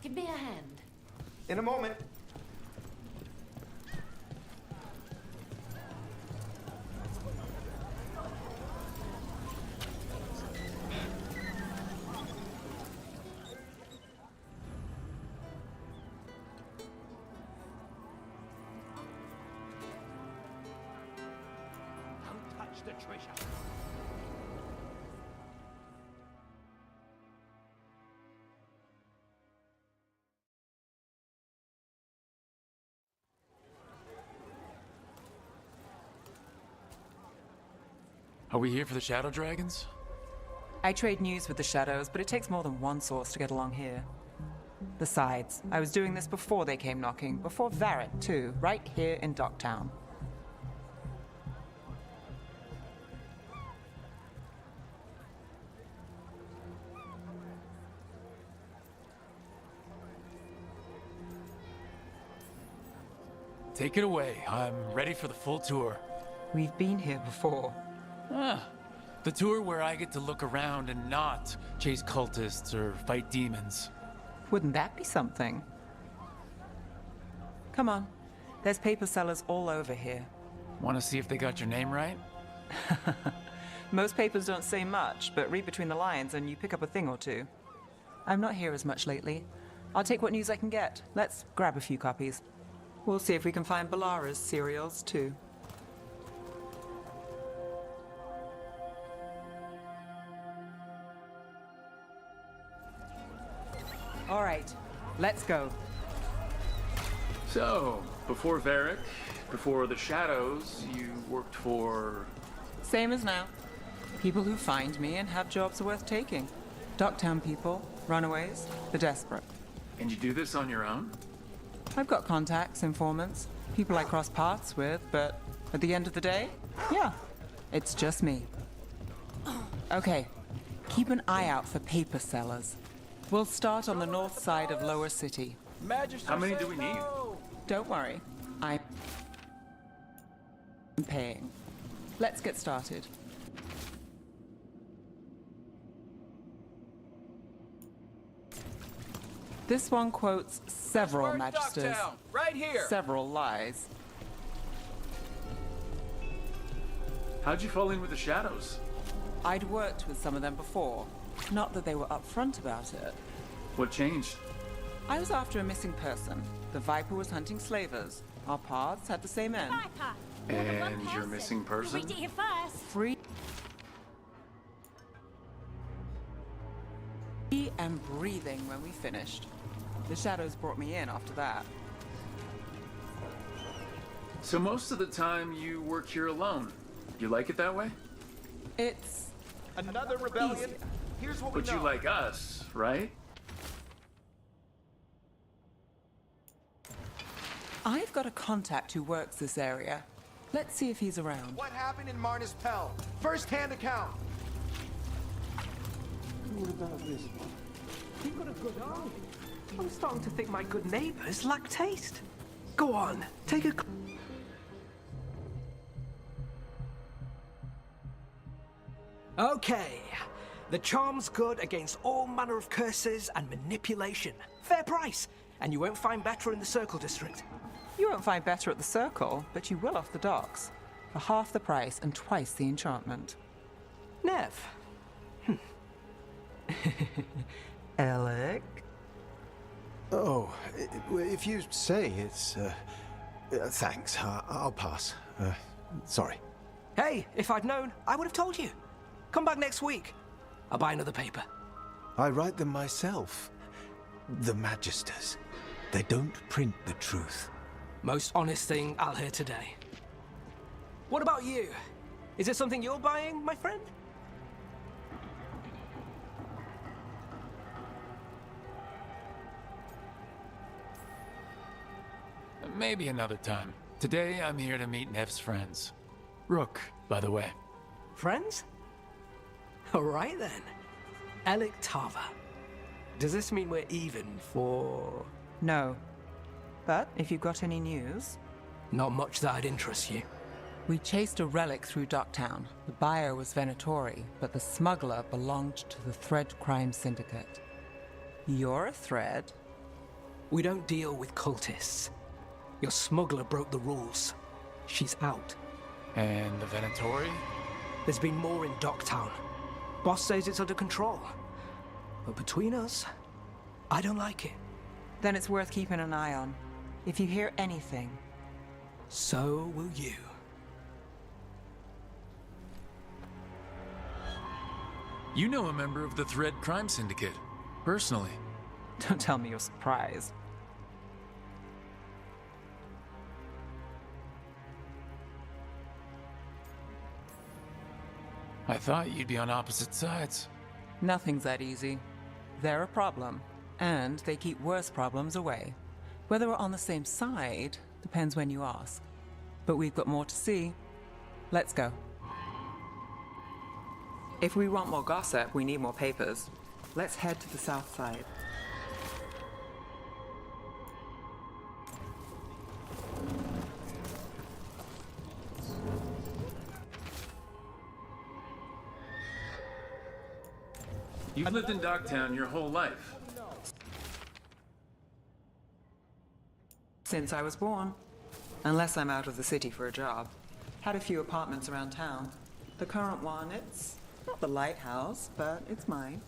Give me a hand. In a moment. Don't touch the treasure. Are we here for the Shadow Dragons? I trade news with the Shadows, but it takes more than one source to get along here. Besides, I was doing this before they came knocking, before Varrett, too, right here in Docktown. Take it away. I'm ready for the full tour. We've been here before. Ah, the tour where I get to look around and not chase cultists or fight demons. Wouldn't that be something? Come on. There's paper sellers all over here. Want to see if they got your name right? Most papers don't say much, but read between the lines and you pick up a thing or two. I'm not here as much lately. I'll take what news I can get. Let's grab a few copies. We'll see if we can find Balara's serials, too. All right, let's go. So, before Varric, before the Shadows, you worked for... Same as now. People who find me and have jobs worth taking. Docktown people, runaways, the desperate. And you do this on your own? I've got contacts, informants, people I cross paths with, but At the end of the day, yeah, it's just me. Okay, keep an eye out for paper sellers. We'll start on the north side of Lower City. How many do we need? Don't worry, I'm paying. Let's get started. This one quotes several magisters, Right here. several lies. How'd you fall in with the shadows? I'd worked with some of them before. Not that they were upfront about it. What changed? I was after a missing person. The Viper was hunting slavers. Our paths had the same end. Viper. More than one And your person. missing person? Read it here first. Free and breathing when we finished. The shadows brought me in after that. So most of the time you work here alone. You like it that way? It's Another rebellion? easier. Here's what we But know. you like us, right? I've got a contact who works this area. Let's see if he's around. What happened in Marnus Pell? First-hand account. What about this one? You've got a good eye. I'm starting to think my good neighbors lack taste. Go on, take a... Okay. The charm's good against all manner of curses and manipulation. Fair price. And you won't find better in the Circle District. You won't find better at the Circle, but you will off the docks. For half the price and twice the enchantment. Nev. Alec? Oh, if you say it's, thanks. I'll pass. Sorry. Hey, if I'd known, I would have told you. Come back next week. I'll buy another paper. I write them myself. The Magisters. They don't print the truth. Most honest thing I'll hear today. What about you? Is it something you're buying, my friend? Maybe another time. Today I'm here to meet Nev's friends. Rook, by the way. Friends? All right then. Alec Tava. Does this mean we're even for... No. But if you've got any news, Not much that'd interest you. we chased a relic through Docktown. The buyer was Venatori, but the smuggler belonged to the Thread Crime Syndicate. You're a Thread? We don't deal with cultists. Your smuggler broke the rules. She's out. And the Venatori? There's been more in Docktown. Boss says it's under control. But between us, I don't like it. Then it's worth keeping an eye on. If you hear anything, So will you. You know a member of the Thread Crime Syndicate, personally. don't tell me you're surprised. I thought you'd be on opposite sides. Nothing's that easy. They're a problem, and they keep worse problems away. Whether we're on the same side depends when you ask. But we've got more to see. Let's go. If we want more gossip, we need more papers. Let's head to the south side. You've lived in Docktown your whole life. Since I was born. Unless I'm out of the city for a job. Had a few apartments around town. The current one, it's not the lighthouse, but it's mine.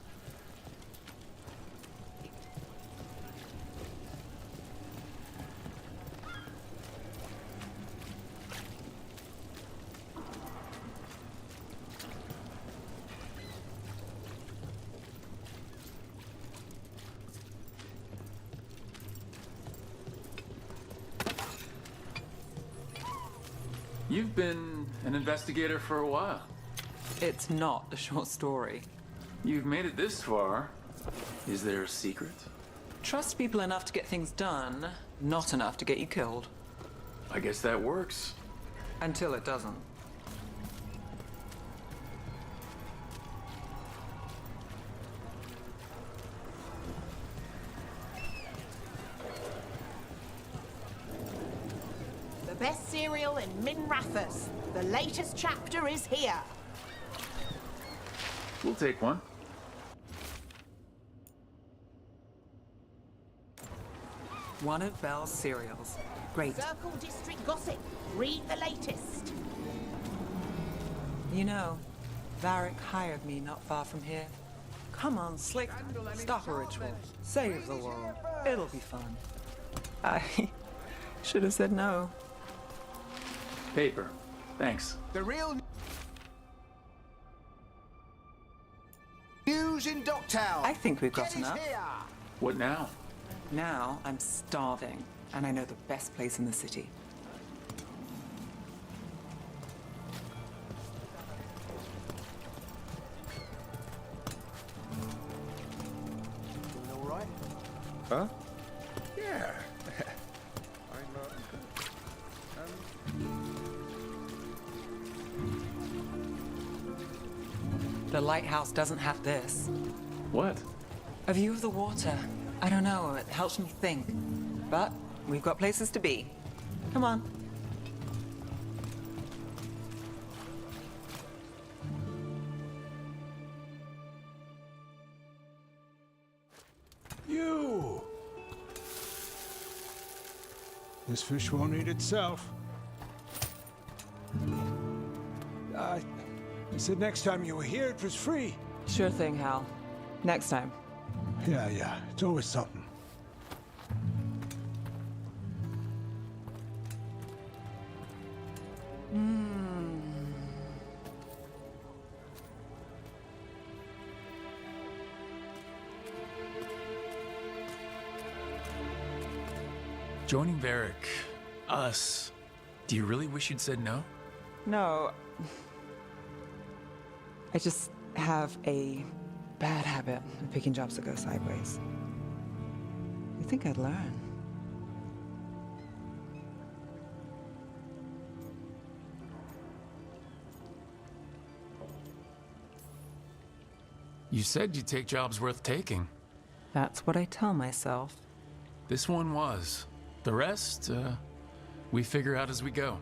You've been an investigator for a while. It's not a short story. You've made it this far. Is there a secret? Trust people enough to get things done, not enough to get you killed. I guess that works. Until it doesn't. The best cereal in Minrathous. The latest chapter is here. We'll take one. One of Belle's cereals. Great. Circle District Gossip. Read the latest. You know, Varric hired me not far from here. Come on, Slick. Stop a ritual. Save the world. It'll be fun. I should have said no. Paper. Thanks. The real news in Docktown. I think we've got Get it enough. here. What now? Now I'm starving, and I know the best place in the city. Doing all right? Huh? Yeah. The lighthouse doesn't have this. What? A view of the water. I don't know, it helps me think. But we've got places to be. Come on. You! This fish won't eat itself. I said next time you were here, it was free. Sure thing, Hal. Next time. Yeah, it's always something. Joining Varric. Us. Do you really wish you'd said no? No. I just have a bad habit of picking jobs that go sideways. You think I'd learn? You said you'd take jobs worth taking. That's what I tell myself. This one was. The rest, we figure out as we go.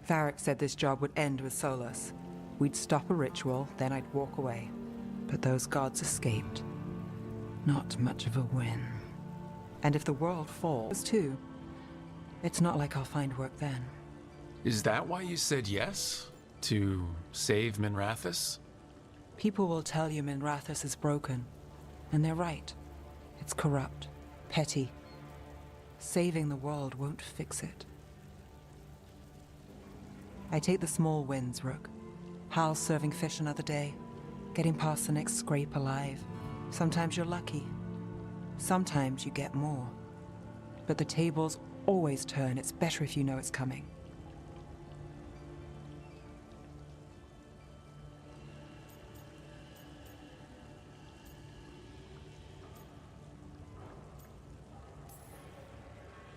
Varric said this job would end with Solus. We'd stop a ritual, then I'd walk away. But those gods escaped. Not much of a win. And if the world falls, too, it's not like I'll find work then. Is that why you said yes? To save Minrathous? People will tell you Minrathous is broken. And they're right. It's corrupt, petty. Saving the world won't fix it. I take the small wins, Rook. Hal serving fish another day, getting past the next scrape alive. Sometimes you're lucky. Sometimes you get more. But the tables always turn. It's better if you know it's coming.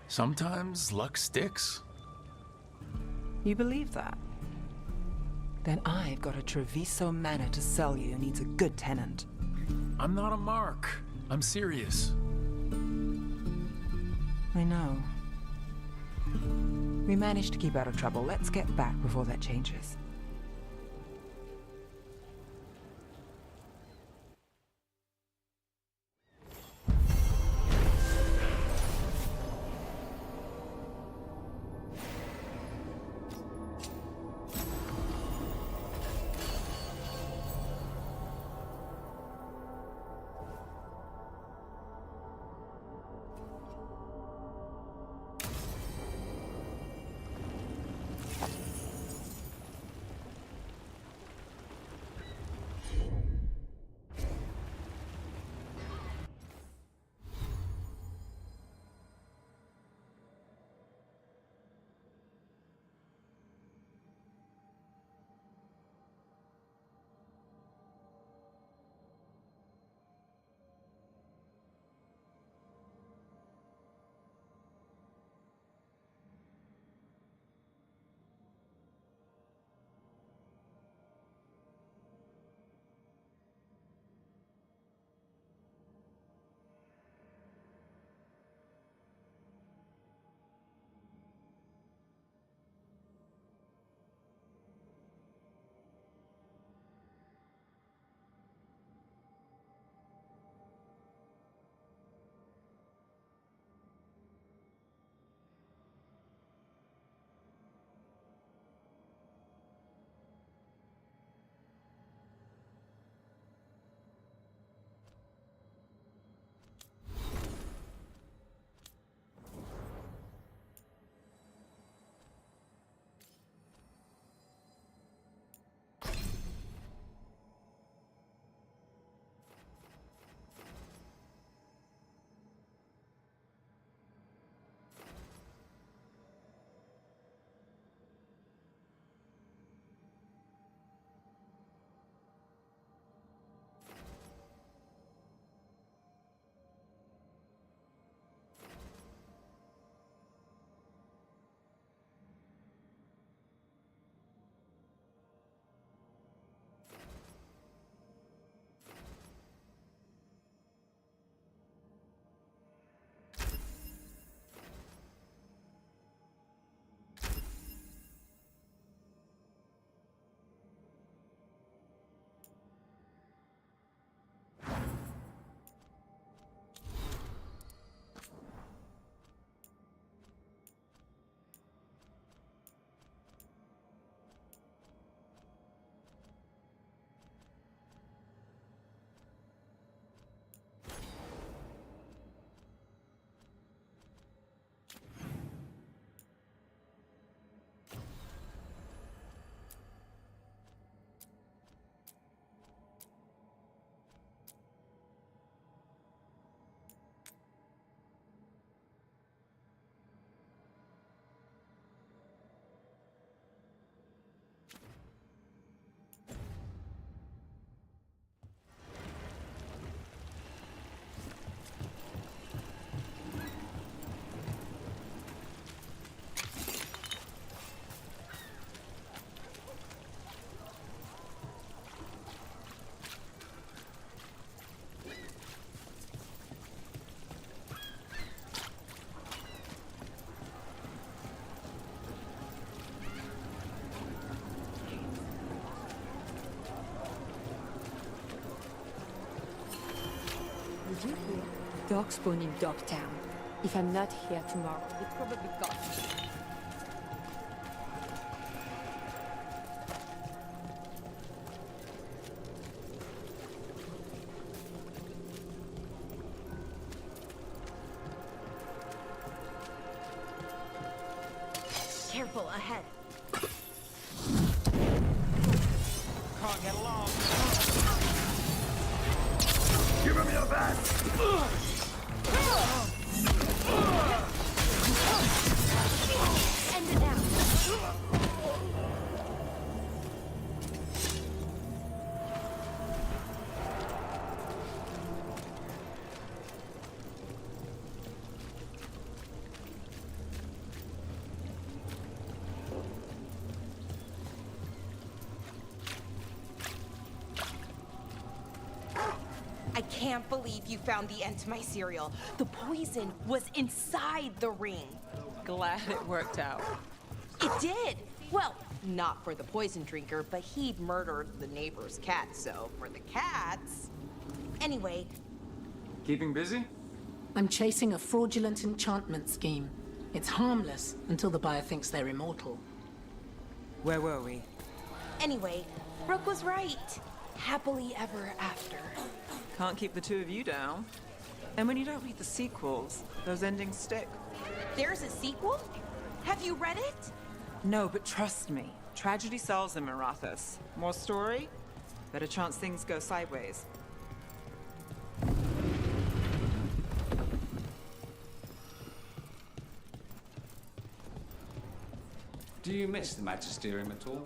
Sometimes luck sticks. You believe that? Then I've got a Treviso manor to sell you. Needs a good tenant. I'm not a mark. I'm serious. I know. We managed to keep out of trouble. Let's get back before that changes. dog spawn in Dogtown. If I'm not here tomorrow, they probably got me. Careful ahead. Can't get along. Give him your best! End it now. I can't believe you found the end to my cereal. The poison was inside the ring. Glad it worked out. It did. Well, not for the poison drinker, but he'd murdered the neighbor's cat, so for the cats. Anyway, Keeping busy? I'm chasing a fraudulent enchantment scheme. It's harmless until the buyer thinks they're immortal. Where were we? Brooke was right. Happily ever after. Can't keep the two of you down. And when you don't read the sequels, those endings stick. There's a sequel? Have you read it? No, but trust me. Tragedy sells in Marathas. More story? Better chance things go sideways. Do you miss the Magisterium at all?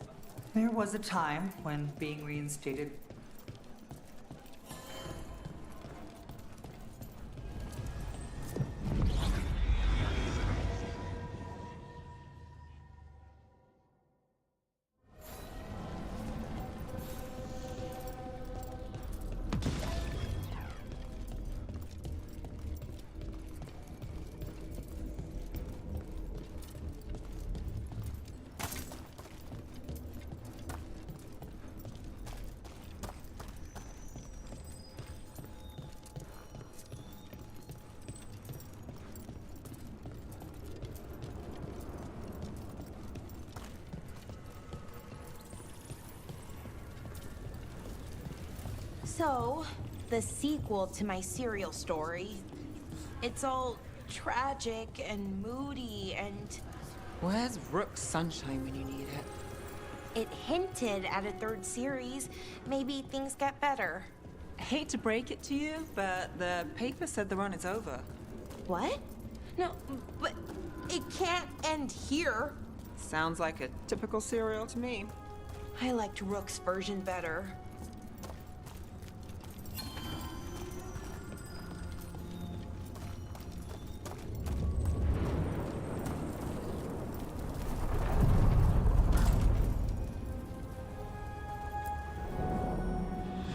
There was a time when being reinstated. So, the sequel to my serial story. It's all tragic and moody and Where's Rook's sunshine when you need it? it hinted at a third series. Maybe things get better. I hate to break it to you, but the paper said the run is over. What? No, but it can't end here. Sounds like a typical serial to me. I liked Rook's version better.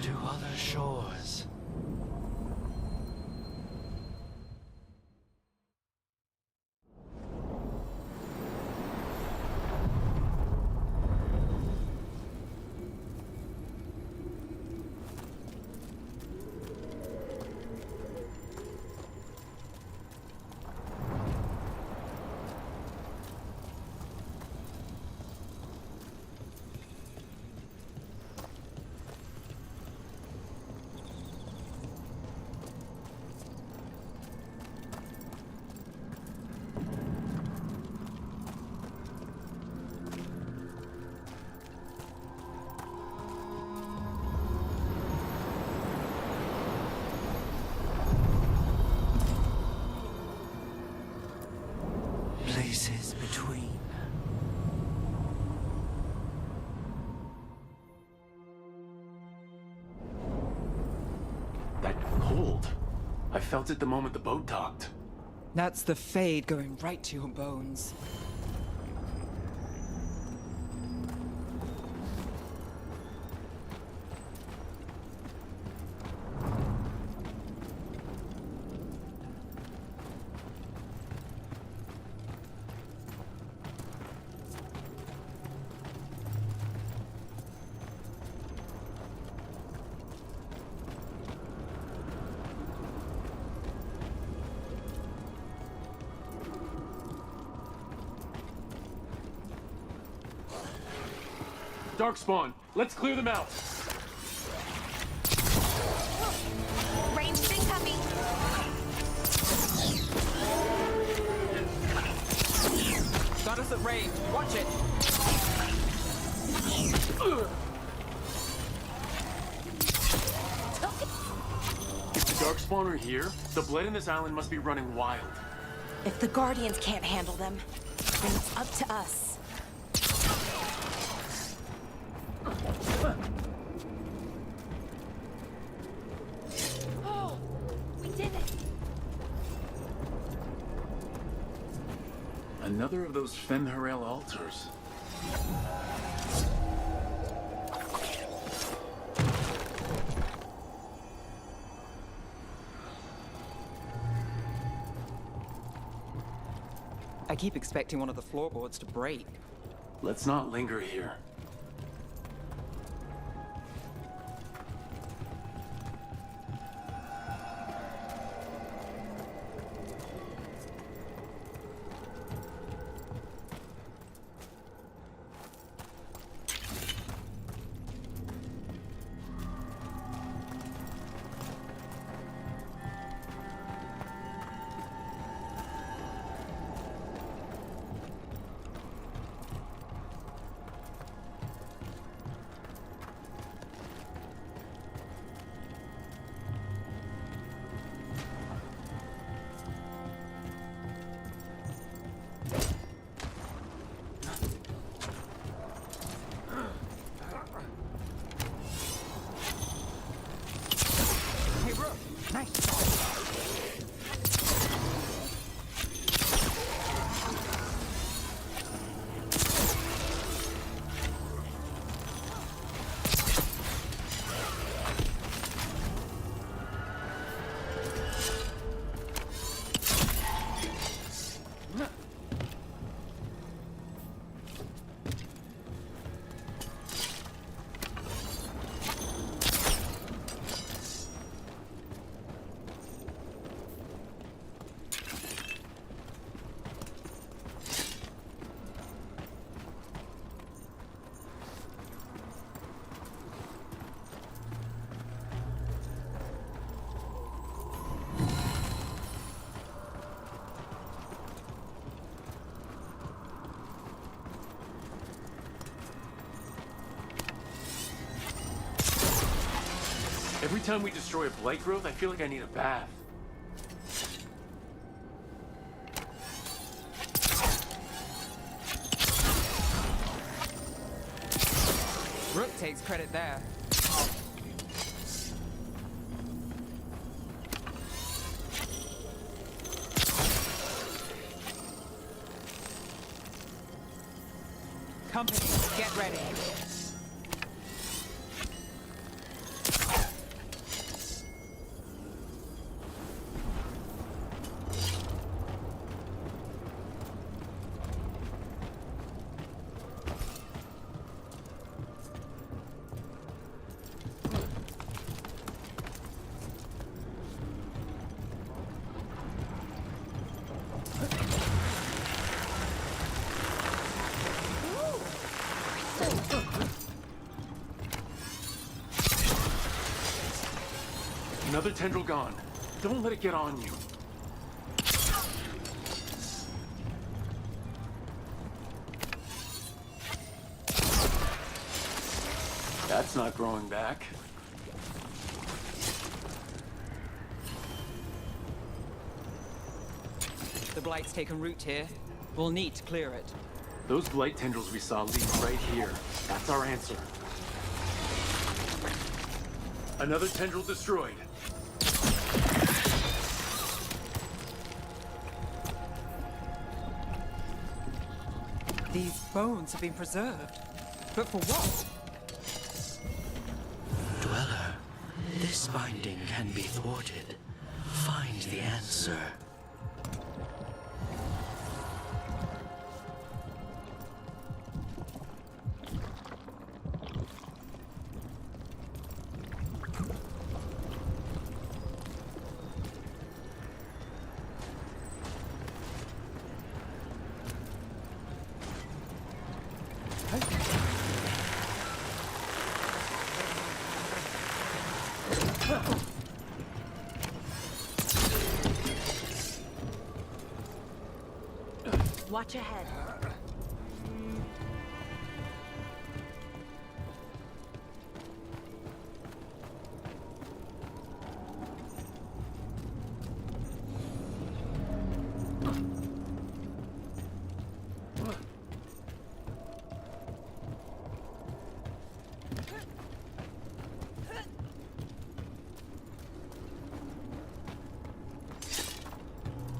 To other shores. Places between. That cold. I felt it the moment the boat docked. That's the fade going right to your bones. Darkspawn, let's clear them out. Ranged incoming. Got us at range. Watch it. If the Darkspawn are here, the blood in this island must be running wild. If the Guardians can't handle them, then it's up to us. Oh, we did it. Another of those Fen'Harel altars. I keep expecting one of the floorboards to break. Let's not linger here. Every time we destroy a blight growth, I feel like I need a bath. Rook takes credit there. Company, get ready. Another tendril gone. Don't let it get on you. That's not growing back. The blight's taken root here. We'll need to clear it. Those blight tendrils we saw lead right here. That's our answer. Another tendril destroyed. These bones have been preserved. But for what? Dweller, this binding can be thwarted. Find the answer. Watch ahead.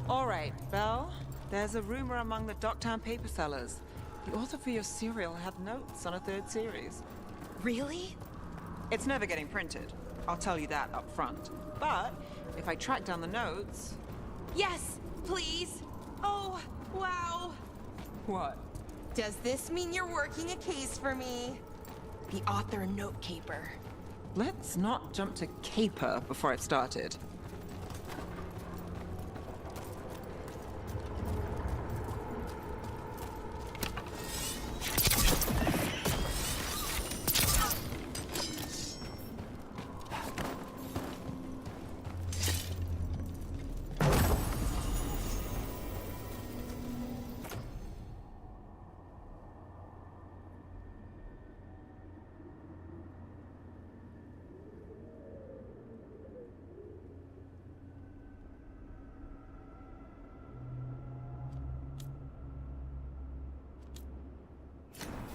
All right, Belle. There's a rumor among the Docktown paper sellers. The author for your serial had notes on a third series. Really? It's never getting printed. I'll tell you that up front. But if I track down the notes... Yes, please. Oh, wow. What? Does this mean you're working a case for me? The author note caper. Let's not jump to caper before I've started.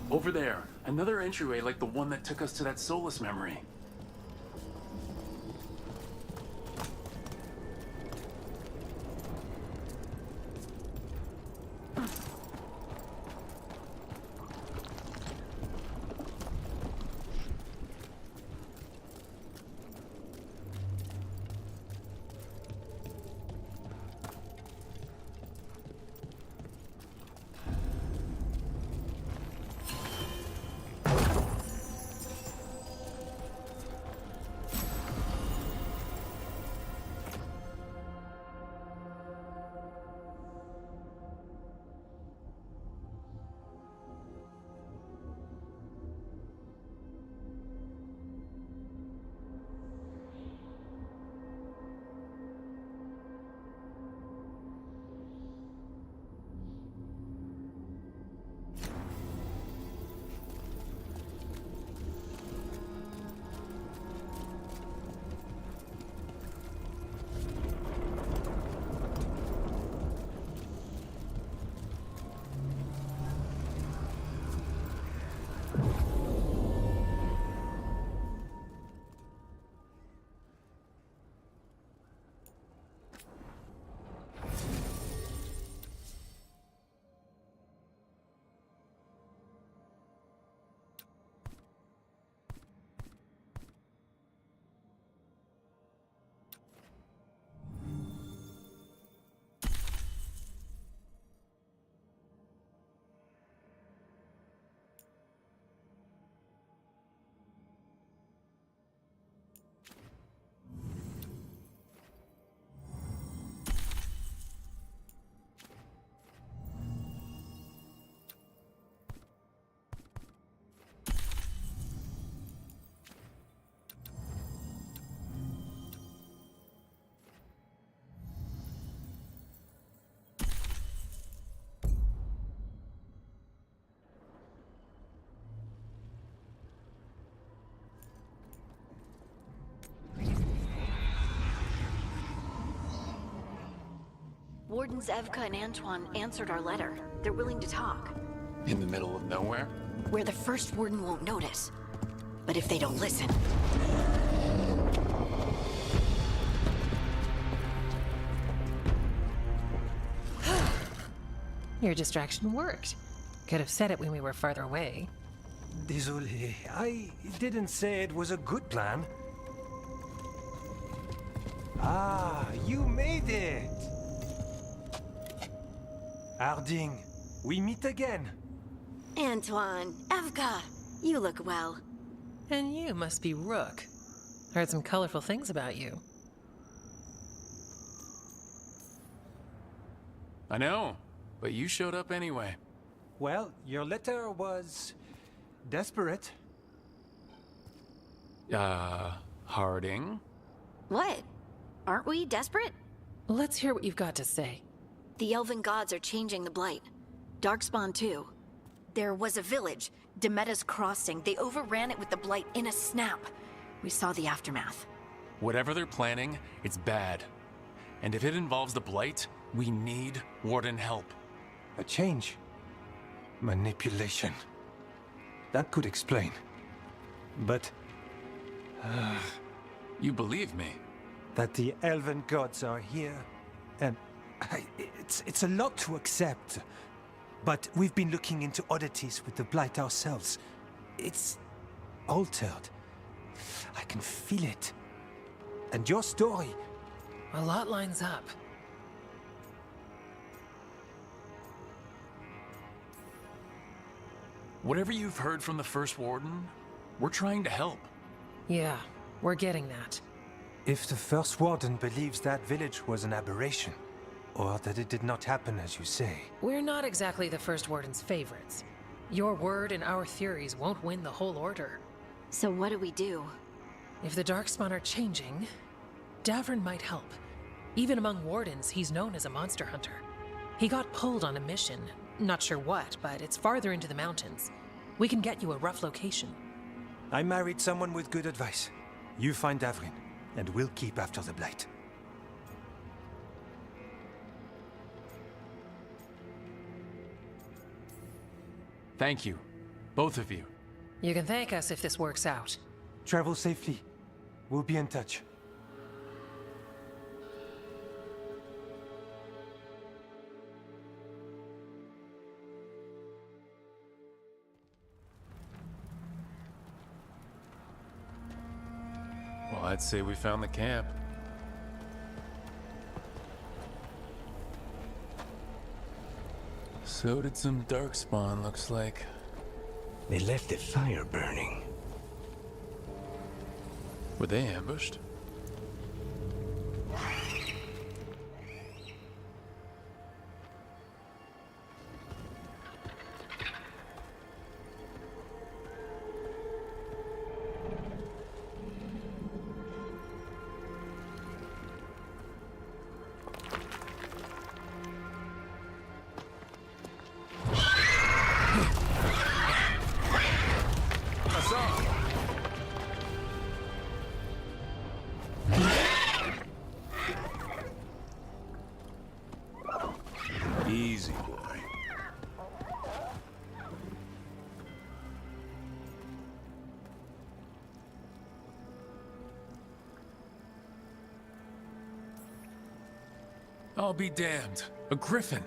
Over there, another entryway like the one that took us to that Solus memory. Wardens Evka and Antoine answered our letter. They're willing to talk. In the middle of nowhere? Where the first warden won't notice. But if they don't listen... Your distraction worked. Could have said it when we were farther away. Désolé, I didn't say it was a good plan. Ah, you made it! Harding, we meet again. Antoine, Evka, you look well. And you must be Rook. Heard some colorful things about you. I know, but you showed up anyway. Well, your letter was... desperate. Harding? What? Aren't we desperate? Let's hear what you've got to say. The elven gods are changing the blight. Darkspawn too. There was a village, Demeta's Crossing. They overran it with the Blight in a snap. We saw the aftermath. Whatever they're planning, it's bad. And if it involves the Blight, we need Warden help. A change. Manipulation. That could explain. But... You believe me? That the elven gods are here, and... It's a lot to accept. But we've been looking into oddities with the Blight ourselves. It's... altered. I can feel it. And your story... A lot lines up. Whatever you've heard from the First Warden, we're trying to help. Yeah, we're getting that. If the First Warden believes that village was an aberration, or that it did not happen as you say... We're not exactly the First Warden's favorites. Your word and our theories won't win the whole order. So what do we do? If the Darkspawn are changing, Davrin might help. Even among Wardens, he's known as a monster hunter. He got pulled on a mission. Not sure what, but it's farther into the mountains. We can get you a rough location. I married someone with good advice. You find Davrin, and we'll keep after the Blight. Thank you, both of you. You can thank us if this works out. Travel safely. We'll be in touch. Well, I'd say we found the camp. So did some Darkspawn, looks like. They left the fire burning. Were they ambushed? Easy, boy. I'll be damned. A griffin.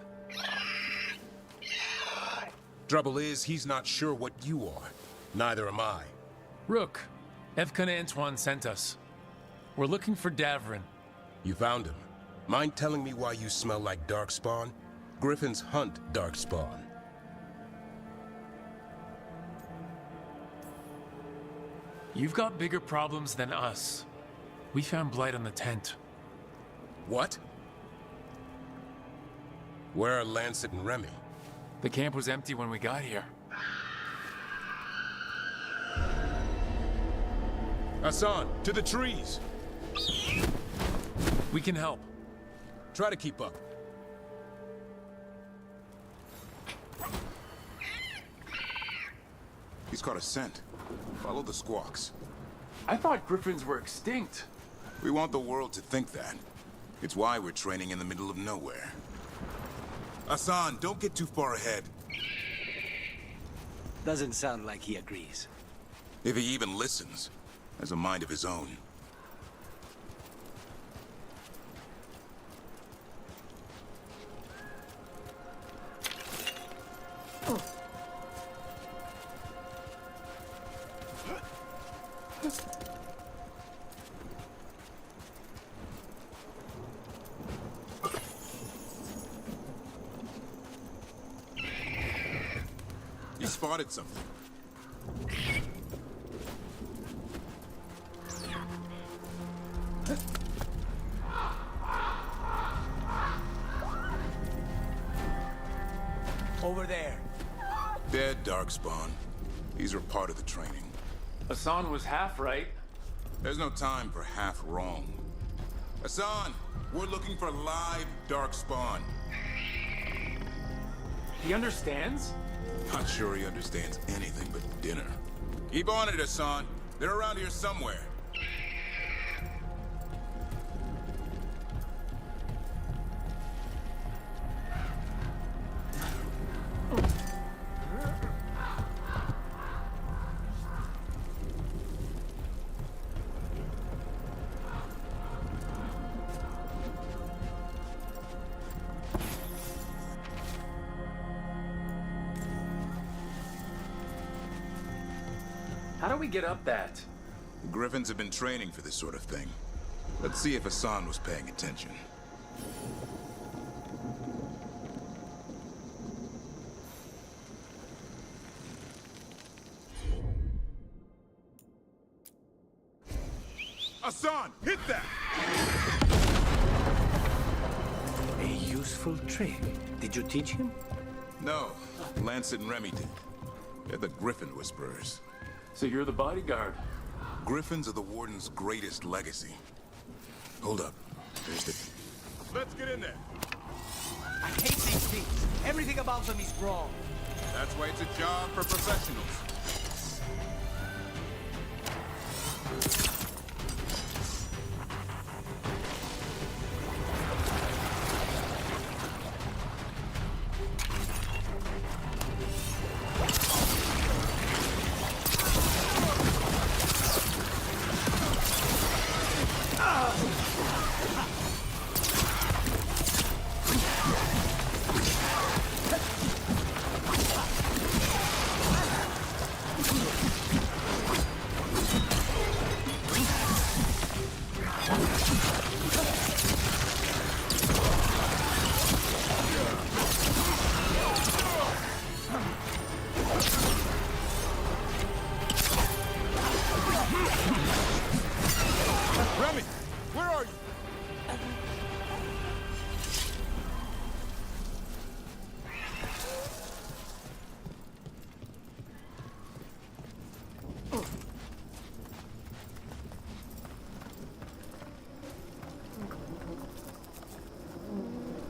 Trouble is, he's not sure what you are. Neither am I. Rook, Evka and Antoine sent us. We're looking for Davrin. You found him. Mind telling me why you smell like Darkspawn? Griffins hunt Darkspawn. You've got bigger problems than us. We found Blight on the tent. What? Where are Lancet and Remy? The camp was empty when we got here. Hassan, to the trees! We can help. Try to keep up. He's caught a scent. Follow the squawks. I thought griffins were extinct. We want the world to think that. It's why we're training in the middle of nowhere. Hassan, don't get too far ahead. Doesn't sound like he agrees. If he even listens, has a mind of his own. You spotted something. Over there. Dead Darkspawn. These are part of the training. Hassan was half right. There's no time for half wrong. Hassan, we're looking for live Darkspawn. He understands? Not sure he understands anything but dinner. Keep on it, Hassan. They're around here somewhere. How do we get up that? The Griffins have been training for this sort of thing. Let's see if Hassan was paying attention. Hassan, hit that! A useful trick. Did you teach him? No, Lancet and Remy did. They're the Griffin Whisperers. So you're the bodyguard? Griffins are the Warden's greatest legacy. Hold up. There's the... Let's get in there. I hate these things. Everything about them is wrong. That's why it's a job for professionals. Remy, where are you?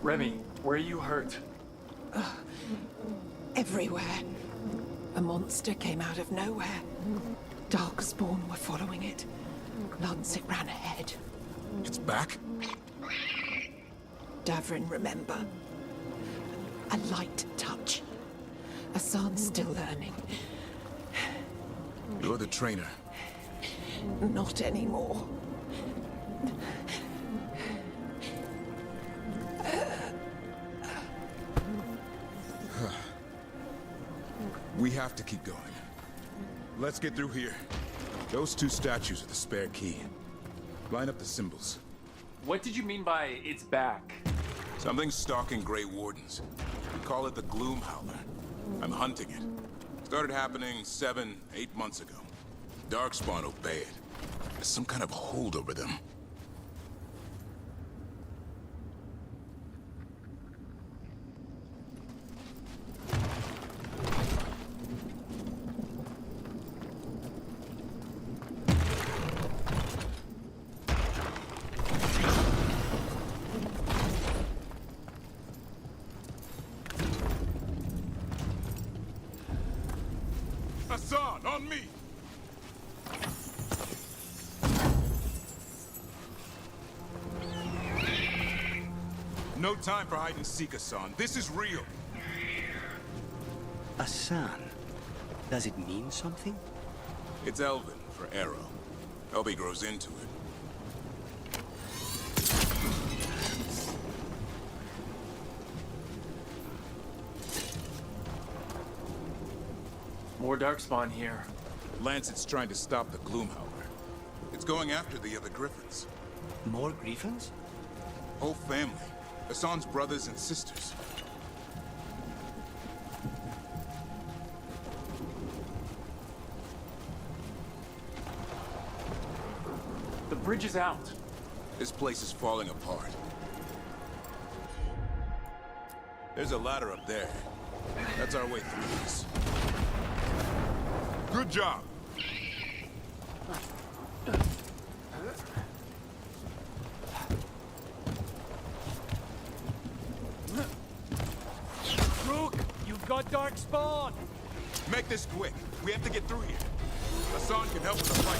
Remy, where are you hurt? Everywhere. A monster came out of nowhere. Darkspawn were following it. Lancet ran ahead. It's back? Davrin, remember? A light touch. Hassan's still learning. You're the trainer. Not anymore. We have to keep going. Let's get through here. Those two statues are the spare key. Line up the symbols. What did you mean by it's back? Something's stalking Grey Wardens. We call it the Gloom Howler. I'm hunting it. Started happening 7, 8 months ago. Darkspawn obey it. There's some kind of hold over them. Hassan, on me! No time for hide and seek, Hassan. This is real. Hassan. Does it mean something? It's Elven for arrow. Hope he grows into it. More Darkspawn here. Lancet's trying to stop the Gloomhowler. It's going after the other Griffins. More Griffins? Whole family. Hassan's brothers and sisters. The bridge is out. This place is falling apart. There's a ladder up there. That's our way through this. Good job! Rook, you got dark spawn! Make this quick. We have to get through here. Hassan can help with the fight.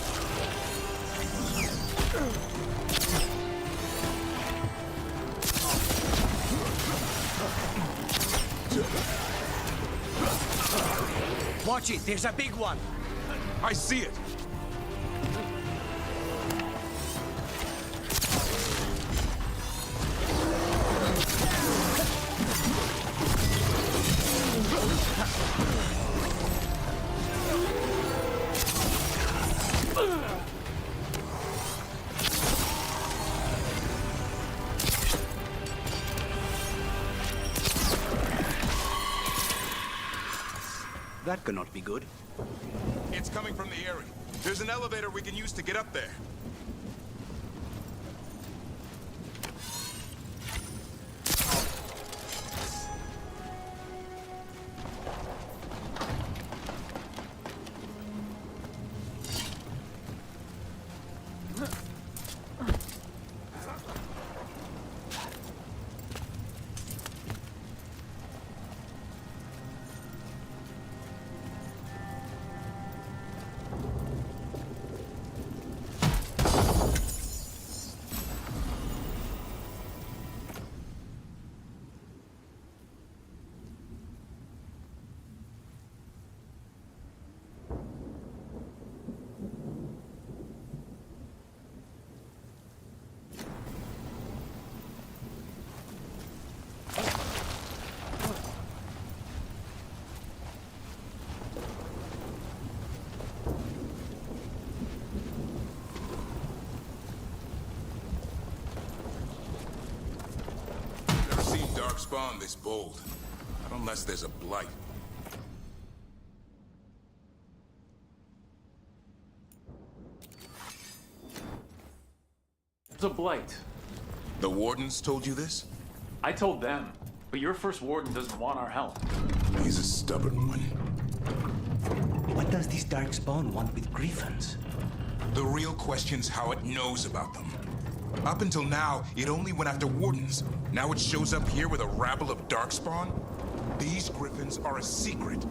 Watch it, there's a big one. I see it. That cannot be good. It's coming from the area. There's an elevator we can use to get up there. Spawn this bold. Not unless there's a blight. It's a blight. The wardens told you this? I told them, but your first warden doesn't want our help. He's a stubborn one. What does this dark spawn want with griffins? The real question's how it knows about them. Up until now, it only went after wardens. Now it shows up here with a rabble of darkspawn? These griffins are a secret.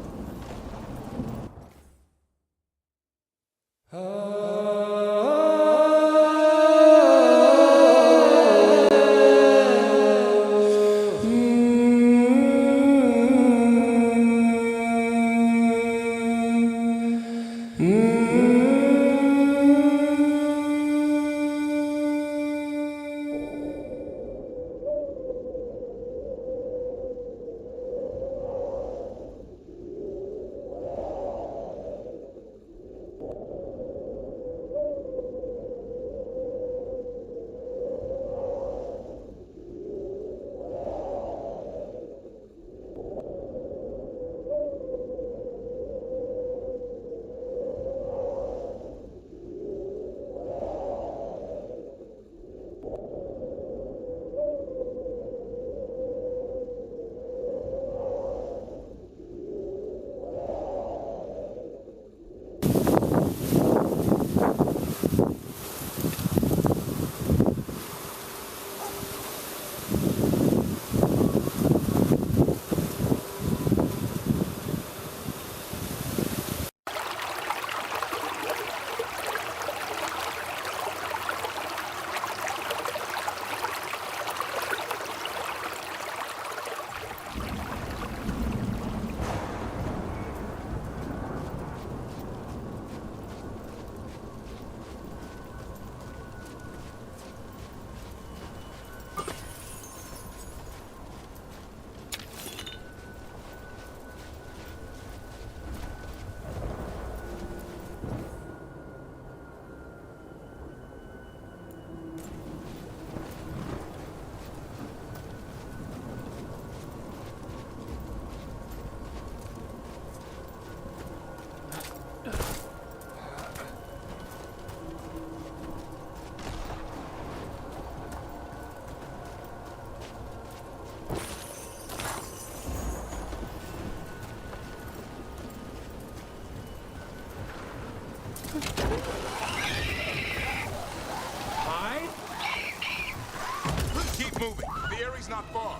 Hide? Keep moving. The area's not far.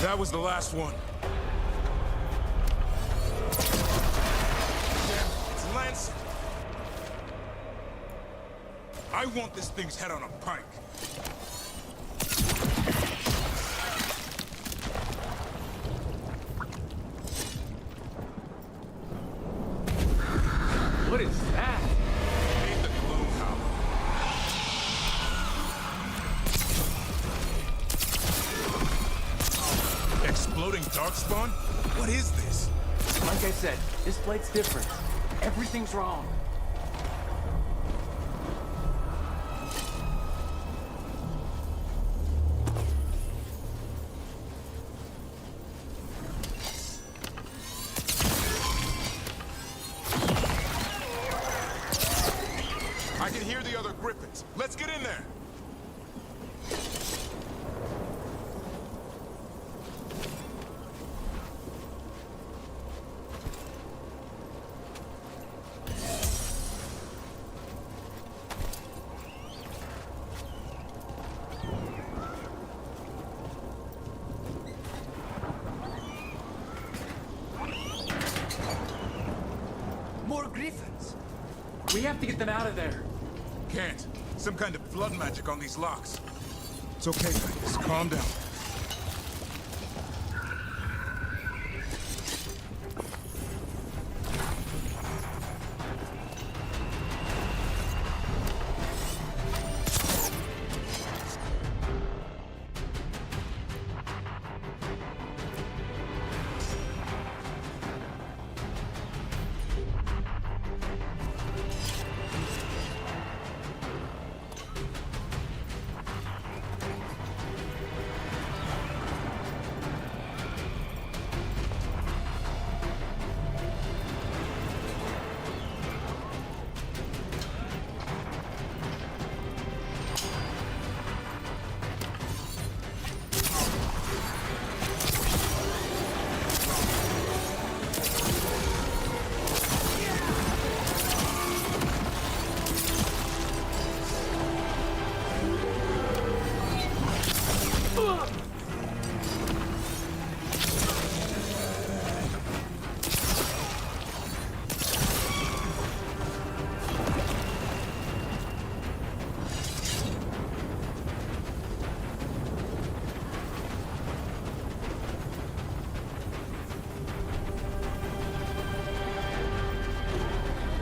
That was the last one. Damn, it's Lancet. I want this thing's head on a pike. What is that? Ain't the gloom howler. Exploding darkspawn? What is this? Like I said, this flight's different. Everything's wrong. I can hear the other Griffins. Let's get in there. More griffins. We have to get them out of there. Can't. Some kind of blood magic on these locks. It's okay, guys. Calm down.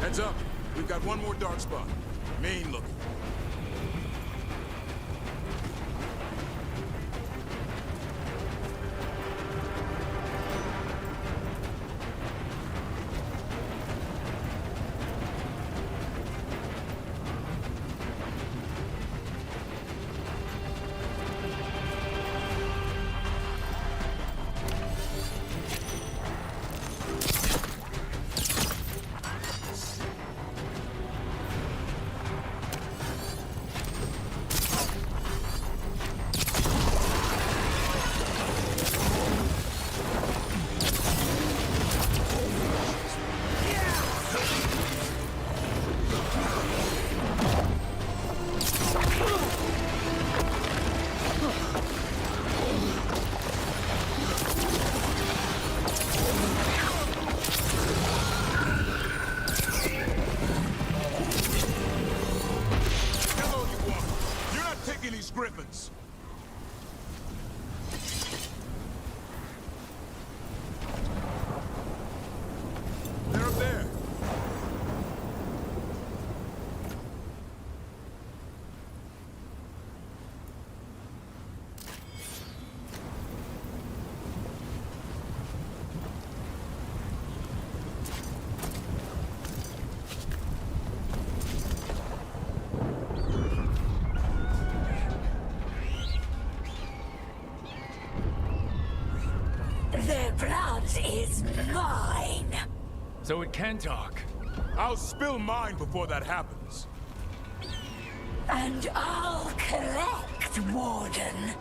Heads up. We've got one more dark spot. Main looking. Griffins. They're up there. Their blood is mine. So it can talk. I'll spill mine before that happens. And I'll collect, Warden.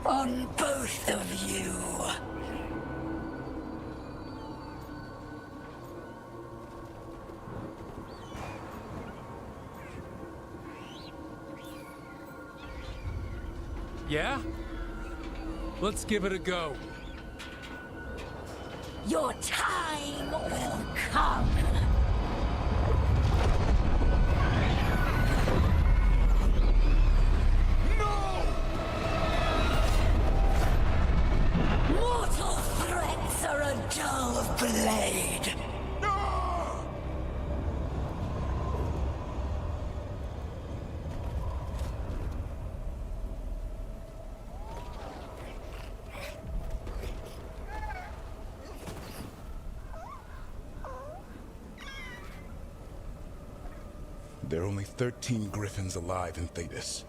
On both of you. Yeah? Let's give it a go. Your time will come. Mortal threats are a dull blade. There are only 13 griffins alive in Thetis.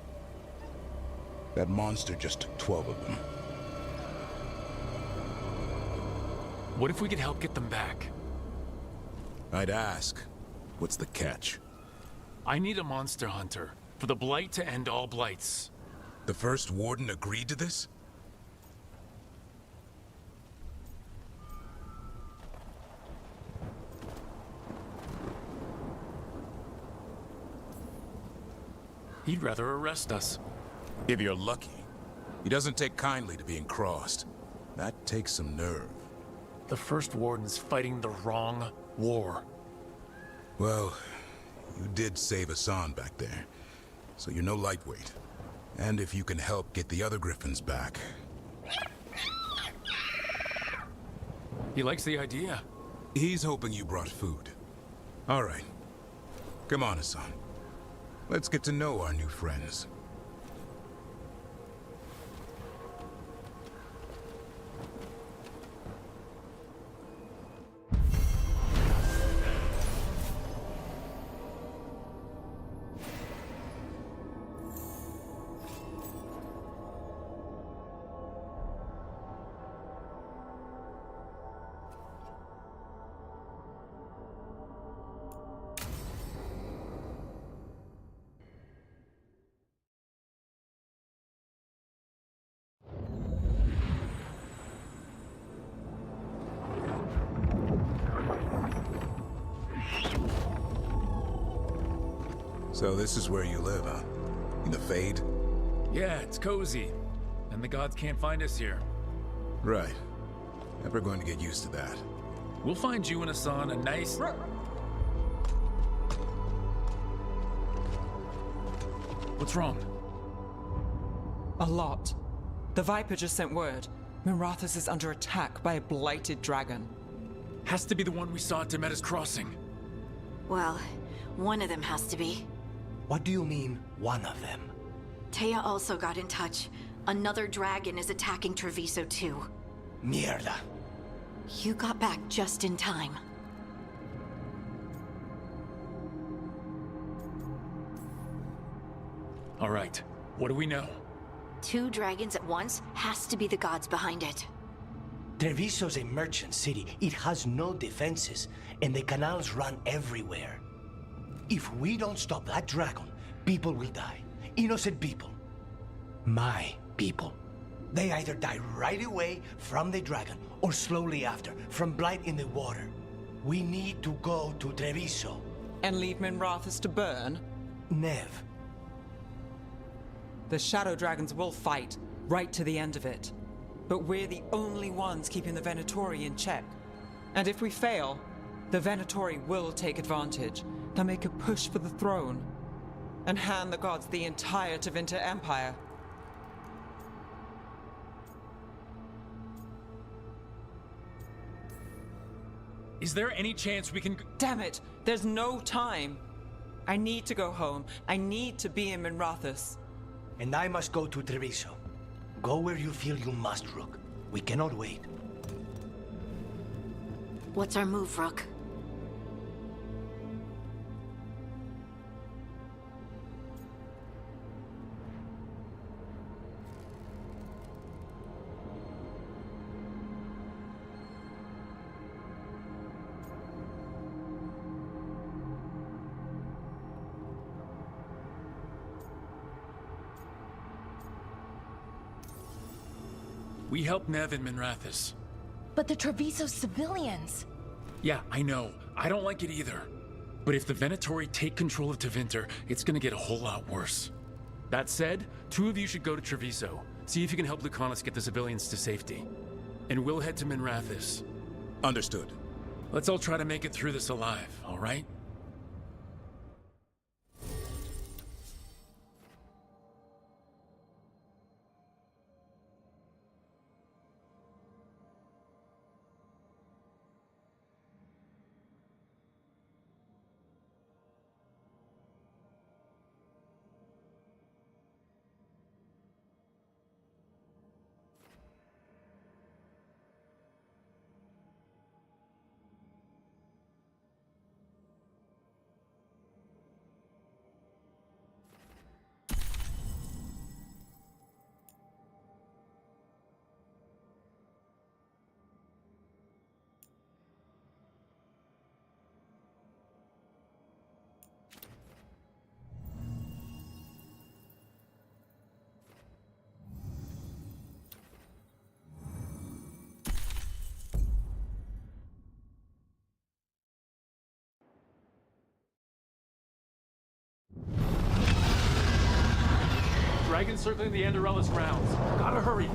That monster just took 12 of them. What if we could help get them back? I'd ask, what's the catch? I need a monster hunter for the Blight to end all blights. The first warden agreed to this? He'd rather arrest us. If you're lucky. He doesn't take kindly to being crossed. That takes some nerve. The first warden's fighting the wrong war. Well, you did save Hassan back there, so you're no lightweight. And if you can help get the other griffins back... He likes the idea. He's hoping you brought food. All right. Come on, Hassan. Let's get to know our new friends. So this is where you live, huh? In the Fade? Yeah, it's cozy. And the gods can't find us here. Right. Never going to get used to that. We'll find you and Hassan a nice... What's wrong? A lot. The Viper just sent word. Mirathus is under attack by a blighted dragon. Has to be the one we saw at Demeter's Crossing. Well, one of them has to be. What do you mean, one of them? Taya also got in touch. Another dragon is attacking Treviso too. Mierda. You got back just in time. All right, what do we know? 2 dragons at once has to be the gods behind it. Treviso's a merchant city. It has no defenses, and the canals run everywhere. If we don't stop that dragon, people will die. Innocent people. My people. They either die right away from the dragon, or slowly after, from blight in the water. We need to go to Treviso. And leave Minrathus to burn? Nev. The Shadow Dragons will fight, right to the end of it. But we're the only ones keeping the Venatori in check. And if we fail, the Venatori will take advantage. They'll make a push for the throne, and hand the gods the entire Tevinter Empire. Is there any chance we can... Damn it! There's no time! I need to go home. I need to be in Minrathus. And I must go to Treviso. Go where you feel you must, Rook. We cannot wait. What's our move, Rook? We helped Nev in Minrathus. But the Treviso civilians... Yeah, I know. I don't like it either. But if the Venatori take control of Tevinter, it's gonna get a whole lot worse. That said, 2 of you should go to Treviso. See if you can help Lucanus get the civilians to safety. And we'll head to Minrathis. Understood. Let's all try to make it through this alive, all right? Dragon circling the Anderella's grounds. Gotta hurry.